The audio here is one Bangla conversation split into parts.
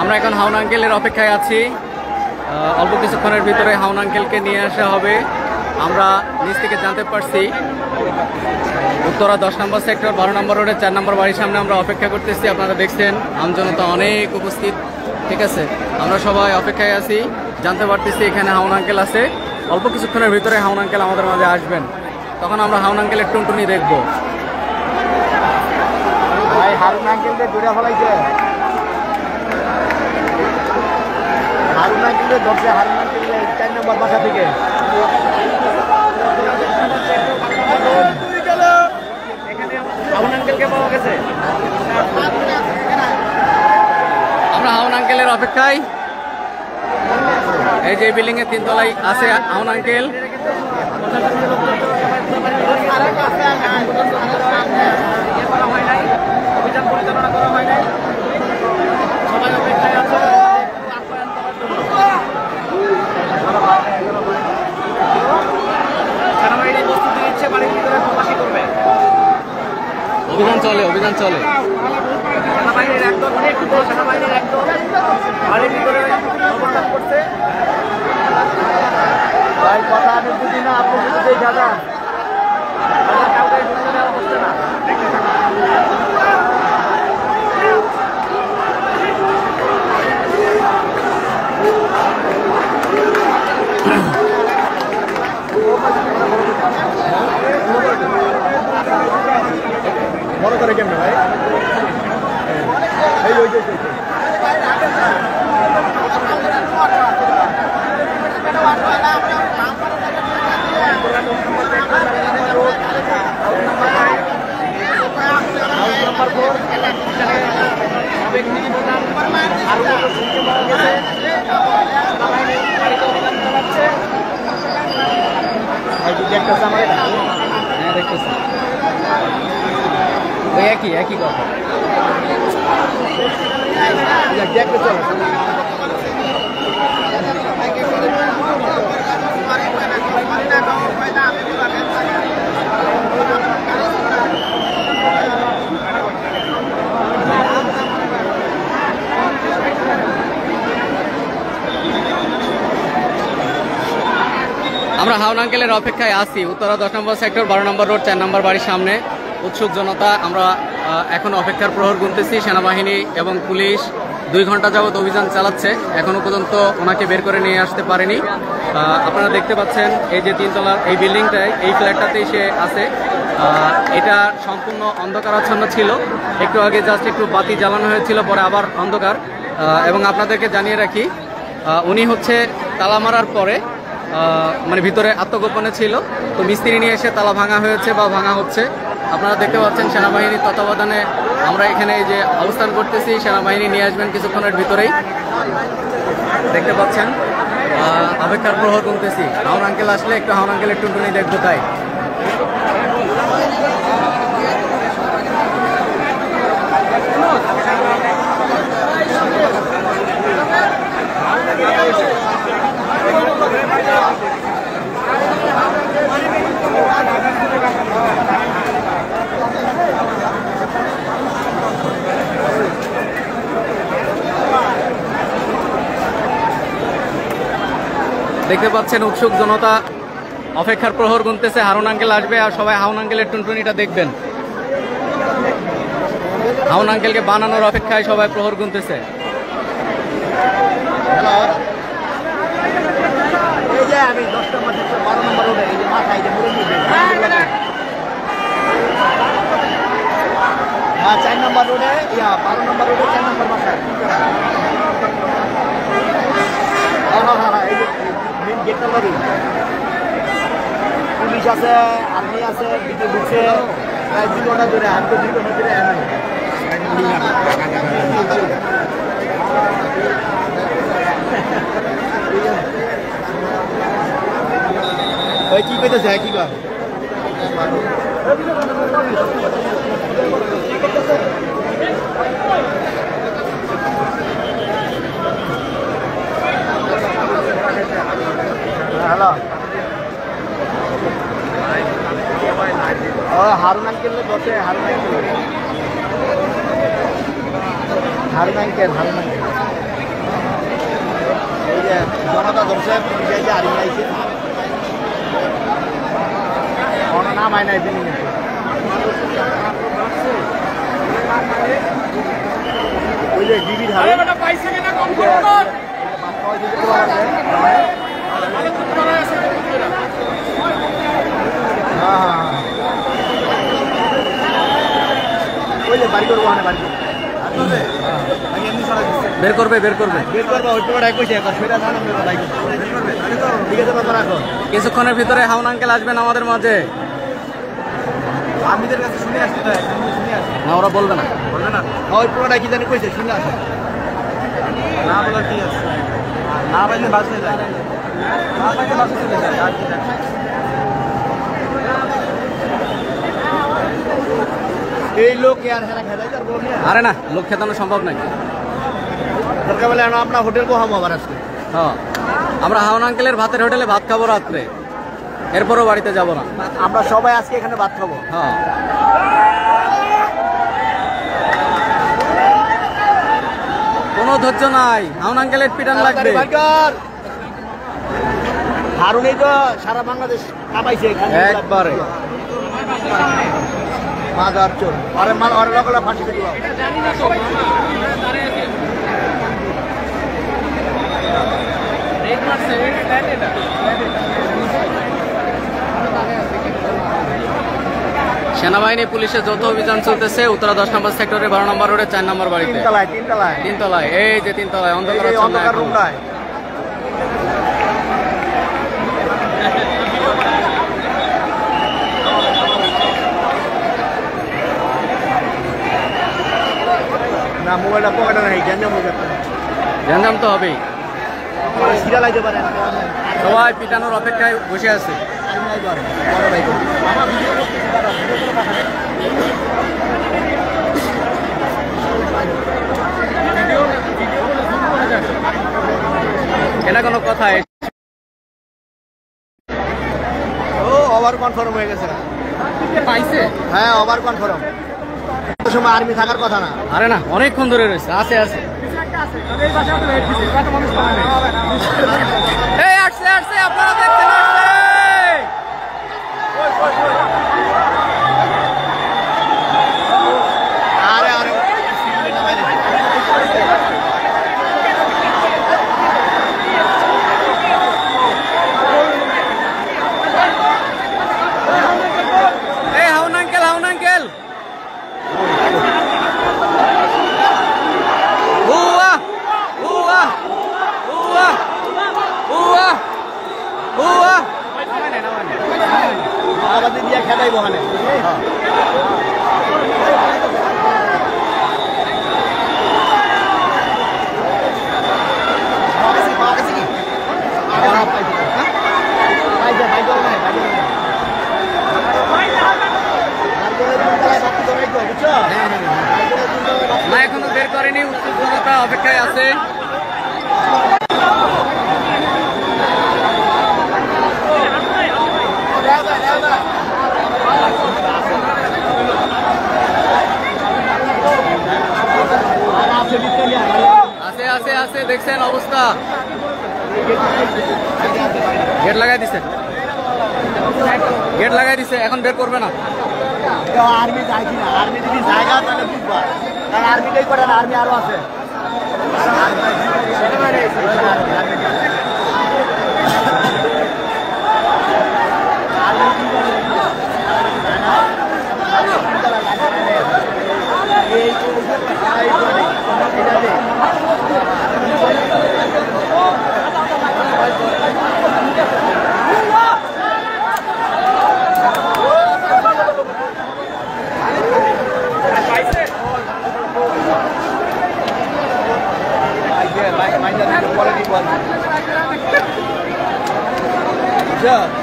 আমরা এখন হাউন আঙ্কেলের অপেক্ষায় আছি। অল্প কিছুক্ষণের ভিতরে হাউন আঙ্কেলকে নিয়ে আসা হবে। আমরা নিচ থেকে জানতে পারছি উত্তরা 10 নম্বর সেক্টর 12 নম্বর রোডের 4 নম্বর বাড়ির সামনে আমরা অপেক্ষা করতেছি। আপনারা দেখছেন আমজনতা অনেক উপস্থিত, ঠিক আছে। আমরা সবাই অপেক্ষায় আছি, জানতে পারতেছি এখানে হাউন আঙ্কেল আছে। অল্প কিছুক্ষণের ভিতরে হাউন আঙ্কেল আমাদের মাঝে আসবেন, তখন আমরা হাউন আঙ্কেলের টুনটুনি দেখবো। ভাই হারুন আঙ্কেলকে দূরে ফেলাইছে, হারুন আঙ্কেলকে ধরছে, হারুন আঙ্কেলকে 4 নম্বর বাসা থেকে। হাউন আঙ্কেলকে পাওয়া গেছে। আমরা হাউন আঙ্কেলের অপেক্ষায়, এই যে বিল্ডিং এর 3 তলায় আছে হাউন আঙ্কেল। অভিযান পরিচালনা করা হয় নাই, সবাই অপেক্ষায় আছে। সেনাবাহিনী প্রস্তুতি নিচ্ছে, বাড়ির ভিতরে তল্লাশি করবে। অভিযান চলে, অভিযান চলে। সেনাবাহিনীর একদল, সেনাবাহিনীর একদল বাড়ির ভিতরে অবস্থান করছে। ভাই কথা আমি বুঝি না, আপনি শুধু দেখা যান, কাউকে ঢুকতে দেওয়া হচ্ছে না। বড় করে কেমন ভাই? এই ওই একই কথা। আমরা হাউন আঙ্কেলের অপেক্ষায় আছি উত্তরা 10 নম্বর সেক্টর 12 নম্বর রোড 4 নম্বর বাড়ির সামনে। উৎসুক জনতা, আমরা এখন অপেক্ষার প্রহর গুনতেছি। সেনাবাহিনী এবং পুলিশ 2 ঘন্টা যাবত অভিযান চালাচ্ছে, এখনো পর্যন্ত ওনাকে বের করে নিয়ে আসতে পারেনি। আপনারা দেখতে পাচ্ছেন এই যে 3 তলার এই বিল্ডিংটায়, এই ফ্ল্যাটটাতেই সে আছে। এটা সম্পূর্ণ অন্ধকারাচ্ছন্ন ছিল, একটু আগে জাস্ট একটু বাতি জ্বালানো হয়েছিল, পরে আবার অন্ধকার। এবং আপনাদেরকে জানিয়ে রাখি, উনি হচ্ছে তালা মারার পরে মানে ভিতরে আত্মগোপনে ছিল, তো মিস্ত্রি নিয়ে এসে তালা ভাঙা হয়েছে বা ভাঙা হচ্ছে। আপনারা দেখতে পাচ্ছেন সেনাবাহিনীর তত্ত্বাবধানে আমরা এখানে এই যে অবস্থান করতেছি। সেনাবাহিনী নিয়ে আসবেন কিছুক্ষণের ভিতরেই, দেখতে পাচ্ছেন। অপেক্ষার প্রহর গুনতেছি। হাউন আঙ্কেল আসলে একটু হাউন আঙ্কেলের টুনটুনি দেখবো তাই। দেখতে পাচ্ছেন উৎসুক জনতা, অপেক্ষার প্রহর গুনতেছে। হারুন আঙ্কেল আসবে আর সবাই হাউন আঙ্কেলের টুনটুনিটা দেখবেন। হাউন আঙ্কেলকে বানানোর অপেক্ষায় সবাই প্রহর গুনতেছে। এই যে আমি 10 নম্বর 12 নম্বর রোডে, এই যে মাথায় যে মুরগি, 4 নম্বর রোডে, 12 নম্বর রোডে 4 নম্বর বাসা। হ্যাঁ, এই যে মেন গেটটা লাগি পুলিশ আছে, আর্মি আছে, দিকে ঢুকছে প্রায় 2 ঘন্টা ধরে, আর তো 2 ঘন্টা ধরে ওই কি কইতেছে, কি কর হ্যালো, হারুন আঙ্কেল বসে, Harun uncle, Harun uncle, Harun uncle. যে জনতা ধরছে পুলিশ আইছে আর্মি আইছে কোনো নাম হয় নাই বিল্ডিং ওই যে ডিবি ধারে পাইছে কিনা কম করো না ওই যে বাড়ি করবো বাড়ি বের করবে কিছুক্ষণের ভিতরে হাউন আঙ্কেল আসবেন আমাদের মাঝে। আমিদের কাছে শুনে আসছি না ওরা বলবে না ওই পুরোটা কি জানি কইছে শুনে আসে না বলার কি আছে না পাইলে বাসে যায় না পাইলে বাসে চলে যায় আর কি জানি এই লোক আর হেরা খেদাই তার বল নিয়ে আরে না লোক খেতানো সম্ভব নাকি দরকার বলে আমরা হোটেল কো হামো আবার আজকে হ্যাঁ আমরা হাউন আঙ্কেলের ভাতের হোটেলে ভাত খাবো রাত্রে এরপরও বাড়িতে যাব না আমরা সবাই আজকে এখানে ভাত খাবো হ্যাঁ কোনো ধৈর্য নাই হাউন আঙ্কেলের পিটান লাগবে হারুনই তো সারা বাংলাদেশ কামাইছে একবারে মাদার চোর আরে মাল আরে লগলা ফাঁসি দিবা সেনাবাহিনী পুলিশের যৌথ অভিযান চলতেছে উত্তরা 10 নম্বর সেক্টরে 12 নম্বর রোডে 4 নম্বর বাড়িতে তিনতলায় এই যে তিনতলায় অন্ধকার রুমটায় না মোবাইলটা পকেটে নাই গ্যাঞ্জাম তো হবেই সিরা লাগতে পারে সবাই পিটানোর অপেক্ষায় বসে আছে এটা কোনো কথা ও ওভার কনফার্ম হয়ে গেছে পাইছে হ্যাঁ ওভার কনফার্ম সময় আর্মি থাকার কথা না আরে না অনেকক্ষণ ধরে রয়েছে আছে এই আসছে আপনারা দেখতে আরে আরে এই হাউন আঙ্কেল আমাদের দিয়ে খেদাই বহানে না এখনো বের করেনি উত্তর জনতা অপেক্ষায় আছে আছে দেখছেন অবস্থা গেট লাগাই দিছে এখন বের করবে না আর্মি যায় কিনা আর্মি যদি জায়গা তাহলে বুঝবা কারণ আর্মিটাই করে না আর্মি আরো আছে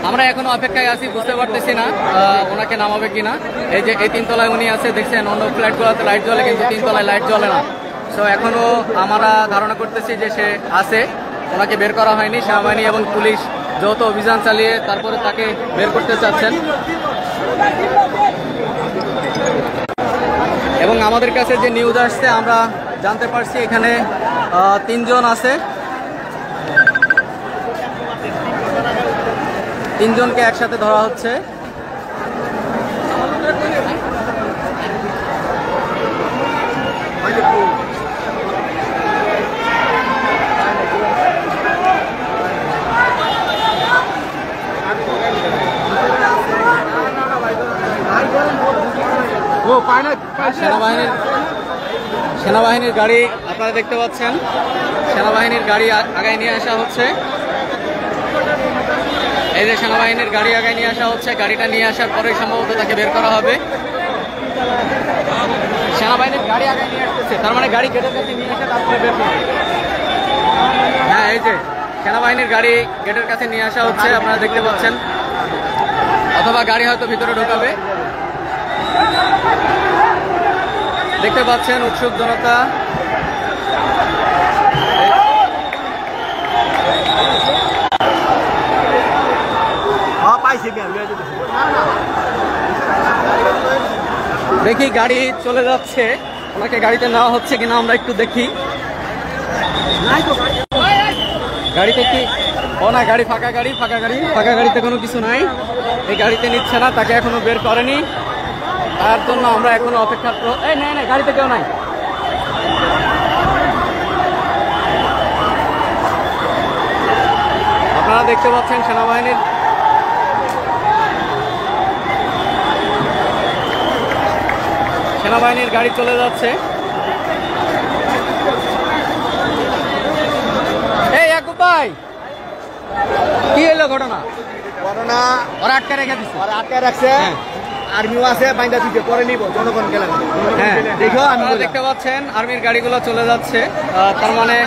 আমরা এখনো অপেক্ষায় আছি বুঝতে পারতেছি না ওনাকে নামাবে কিনা এই যে এই তিনতলায় উনি আছে দেখছেন অন্য ফ্ল্যাটগুলোতে লাইট জ্বলে কিন্তু তিনতলায় লাইট জ্বলে না সো এখনো আমরা ধারণা করতেছি যে সে আছে ওনাকে বের করা হয়নি সেনাবাহিনী এবং পুলিশ যৌথ অভিযান চালিয়ে তারপরে তাকে বের করতে চাচ্ছেন এবং আমাদের কাছে যে নিউজ আসছে আমরা জানতে পারছি এখানে 3 জন আছে তিনজনকে একসাথে ধরা হচ্ছে। সেনাবাহিনীর গাড়ি আপনারা দেখতে পাচ্ছেন, সেনাবাহিনীর গাড়ি আগায় নিয়ে আসা হচ্ছে। এই যে সেনাবাহিনীর গাড়ি আগায় নিয়ে আসা হচ্ছে, গাড়িটা নিয়ে আসার পরে সম্ভবত তাকে বের করা হবে। সেনাবাহিনীর গাড়ি আগায় নিয়ে আসতেছে, তার মানে গাড়ি গেটের কাছে নিয়ে এসে তারপরে বের করা হবে। হ্যাঁ, এই যে সেনাবাহিনীর গাড়ি গেটের কাছে নিয়ে আসা হচ্ছে, আপনারা দেখতে পাচ্ছেন, অথবা গাড়ি হয়তো ভিতরে ঢোকাবে। দেখতে পাচ্ছেন উৎসুক জনতা। দেখি গাড়ি চলে যাচ্ছে, ওনাকে গাড়িতে নেওয়া হচ্ছে কিনা আমরা একটু দেখি। গাড়িতে কি? ও না, গাড়ি ফাঁকা, ফাঁকা গাড়িতে কোনো কিছু নাই। এই গাড়িতে নিচ্ছে না, তাকে এখনো বের করেনি, তার জন্য আমরা এখনো অপেক্ষা। এই না, গাড়িতে কেউ নাই। আপনারা দেখতে পাচ্ছেন সেনাবাহিনীর গাড়ি চলে যাচ্ছে। এই ইয়াকুব ভাই, কি হলো ঘটনা? ওরা আটকে রেখে দিচ্ছে, রাখছে। আর্মিও আছে, বাইন্দা দিতে পরে নিব, জনগণ গেলাম। হ্যাঁ, দেখো আপনারা দেখতে পাচ্ছেন আর্মির গাড়িগুলো চলে যাচ্ছে। তার মানে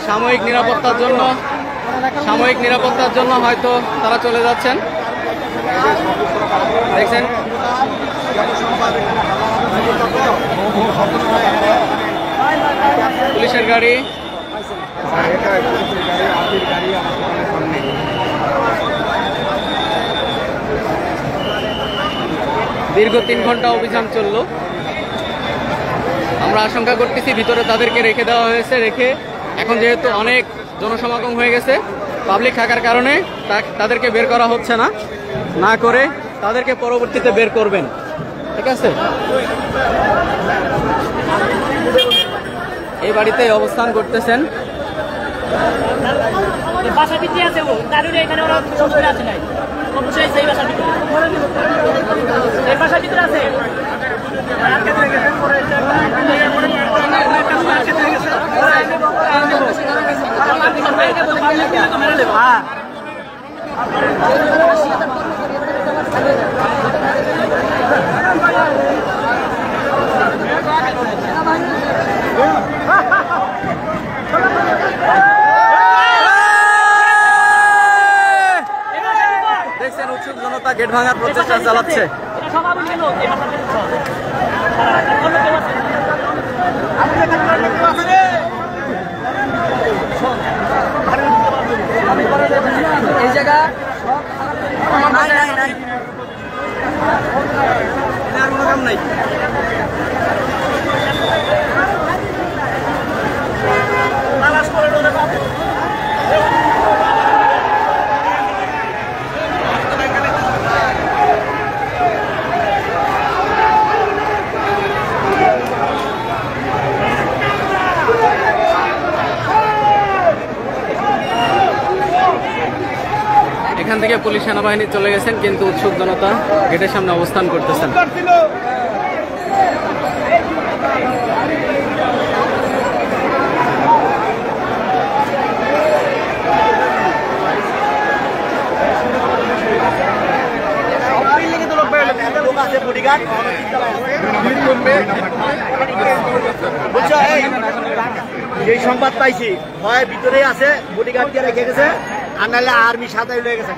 সাময়িক নিরাপত্তার জন্য হয়তো তারা চলে যাচ্ছেন। দেখছেন পুলিশের গাড়ি। দীর্ঘ 3 ঘন্টা অভিযান চলল। আমরা আশঙ্কা করতেছি ভিতরে তাদেরকে রেখে দেওয়া হয়েছে। এখন যেহেতু অনেক জনসমাগম হয়ে গেছে, পাবলিক থাকার কারণে তাদেরকে বের করা হচ্ছে না করে তাদেরকে পরবর্তীতে বের করবেন। ঠিক আছে, এই বাড়িতে অবস্থান করতেছেন। বাসা ভিতরে আছে, ও দারুণ এখানে ওরা সমস্যা আছে নাই, অবশ্যই সেই বাসার ভিতরে, এই বাসার ভিতরে আছে। দেখছেন উৎসুক জনতা গেট ভাঙার প্রচেষ্টা চালাচ্ছে। এই জায়গা কোনো কাম নাই। এখান থেকে পুলিশ সেনাবাহিনী চলে গেছেন, কিন্তু উৎসুক জনতা গেটের সামনে অবস্থান করতেছেন। যে সংবাদ পাইছি হয় ভিতরে আছে, বডিগার্ড দিয়ে রেখে গেছে, আর নাহলে আর্মি সাথে লয়ে গেছে।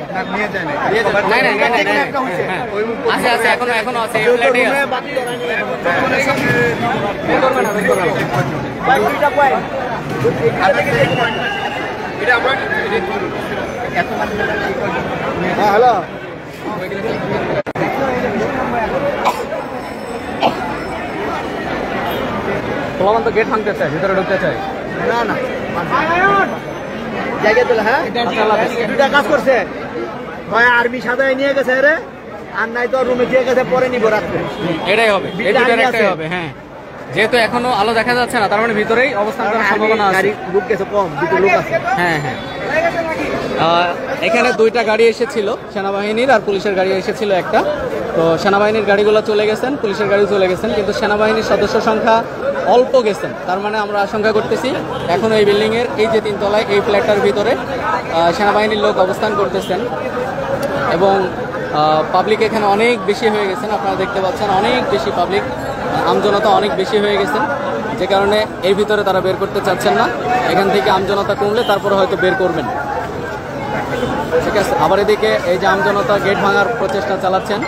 হ্যালো, তোমার তো গেট ভাঙতে চায়, ভিতরে ঢুকতে চায় না জায়গা তোলা। হ্যাঁ, দুটা কাজ করছে। হয় আর্মি সাজায় নিয়ে গেছে রে, আর নাই তো রুমে দিয়ে গেছে, পরে নিব রাত্রে। এটাই হবে, এই দুটার একটাই হবে। হ্যাঁ, যেহেতু এখনো আলো দেখা যাচ্ছে না, তার মানে ভিতরেই অবস্থান করার সম্ভাবনা আছে। গাড়ি লোক গেছে কম, দুটো লোক আছে। হ্যাঁ হ্যাঁ, এখানে দুইটা গাড়ি এসেছিল, সেনাবাহিনীর আর পুলিশের গাড়ি এসেছিল একটা। তো সেনাবাহিনীর গাড়িগুলো চলে গেছেন, পুলিশের গাড়ি চলে গেছেন, কিন্তু সেনাবাহিনীর সদস্য সংখ্যা অল্প গেছেন। তার মানে আমরা আশঙ্কা করতেছি এখন এই বিল্ডিংয়ের এই যে 3 তলায় এই ফ্ল্যাটটার ভিতরে সেনাবাহিনীর লোক অবস্থান করতেছেন এবং পাবলিক এখানে অনেক বেশি হয়ে গেছেন। আপনারা দেখতে পাচ্ছেন অনেক বেশি পাবলিক, আমজনতা অনেক বেশি হয়ে গেছেন, যে কারণে এর ভিতরে তারা বের করতে চাচ্ছেন না। এখান থেকে আমজনতা কমলে তারপরে হয়তো বের করবেন। ঠিক আছে, আবার এদিকে এই যে আমজনতা গেট ভাঙার প্রচেষ্টা চালাচ্ছেন।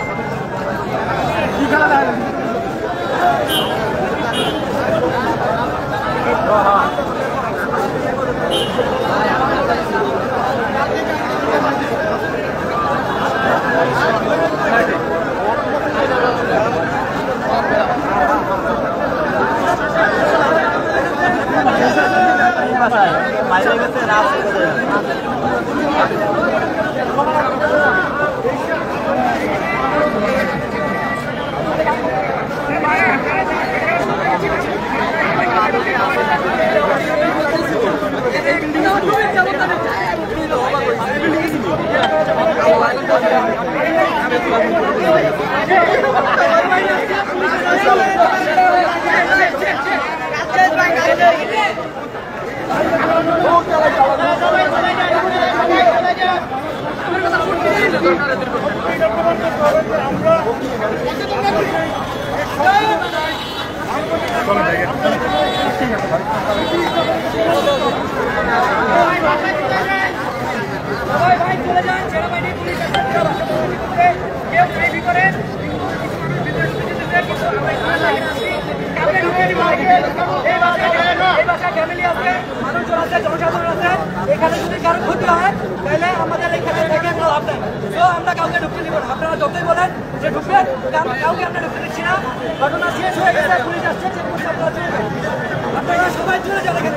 বাইরে গেছে রাত এখানে যদি কারো ক্ষতি হয় তাহলে আমাদের এখানে থেকে কোনো লাভ নাই। তো আমরা কাউকে ঢুকতে দিব না। আপনারা যতই বলেন যে ঢুকবেন, কাউকে আমরা ঢুকতে দিচ্ছি না। ঘটনা শেষ হয়ে গেছে, পুলিশ আসছে, আপনারা সবাই চলে যান এখানে।